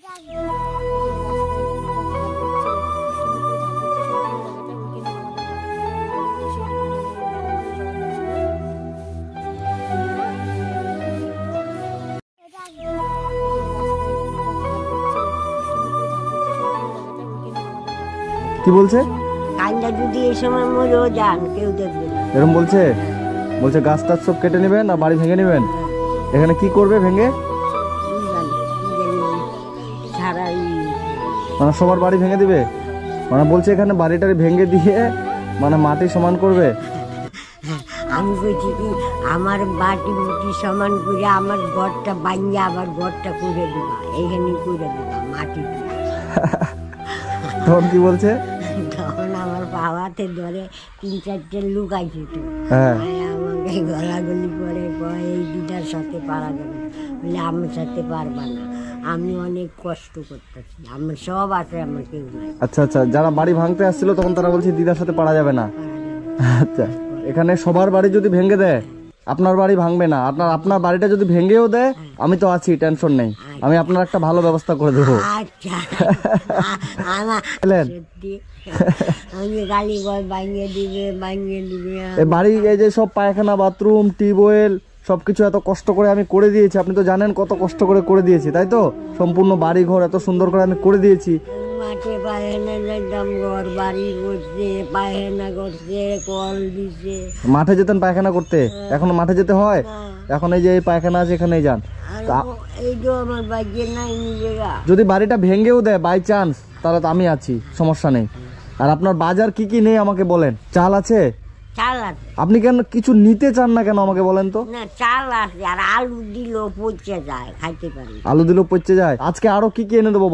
কি বলছে? কান্দা যদি এই সময় মরেও যান কেউ দেখবে না। এরকম বলছে? বলছে গাছ টাছ সব কেটে নেবেন আর বাড়ি ভেঙে নেবেন। এখানে কি করবে ভেঙে? মানে সবার বাড়ি ভেঙে দিবে? মানে বলছে এখানে বাড়িটারি ভেঙে দিয়ে মানে মাটি সমান করবে। আমি বলছি কি আমার বাটি মুটি সমান করে আমার ঘরটা বানিয়ে আবার ঘরটা করে দিবা, এইখানে করে দিবা মাটি দিয়ে। তখন কি বলছে? তখন আমার বাবাতে ধরে 3-4টে লোক আইছে তো আমাকে গলাগলি করে এই দিদার সাথে পারা যাবে বলে আমার সাথে পারবা না, আমি অনেক কষ্ট করতেছি, আমার সব আছে আমার কেউ নাই। আচ্ছা আচ্ছা, যারা বাড়ি ভাঙতে আসছিল তখন তারা বলছে দিদার সাথে পারা যাবে না। আচ্ছা, এখানে সবার বাড়ি যদি ভেঙে দেয় আপনার বাড়ি ভাঙবে না, আপনার বাড়িটা যদি ভেঙেও দেয় আমি তো আছি, টেনশন নেই, আমি আপনার একটা ভালো ব্যবস্থা করে দেবো। আচ্ছা আমি গালি ভাঙিয়ে দিবে। এই বাড়ি এই যে সব পায়খানা বাথরুম টিউবওয়েল সবকিছু এত কষ্ট করে আমি করে দিয়েছি, আপনি তো জানেন কত কষ্ট করে দিয়েছি, তাই তো? সম্পূর্ণ বাড়ি ঘর এত সুন্দর করে আমি করে দিয়েছি। মাঠে পায়খানা যেতাম, ঘর বাড়ি করছে, পায়খানা করছে, কল দিছে। মাঠে যেতেন পায়খানা করতে, এখন মাঠে যেতে হয়? এখন এই যে এই পায়খানা আছে এখানেই যান। এই তো আমার বাড়িতে নাই নিজেরা। যদি বাড়িটা ভেঙেও দেয় বাই চান্স, তাহলে তো আমি আছি, সমস্যা নেই। আর আপনার বাজার কি কি নেই আমাকে বলেন? চাল আছে? চাল আছে। আপনি কেন কিছু নিতে চান না কেন আমাকে বলেন তো? না চাল আছে, আর আলু দিলেও পচে যায়, খাইতে পারি। আলু দিলেও পচে যায়? আজকে আরো কি কি এনে দেবো?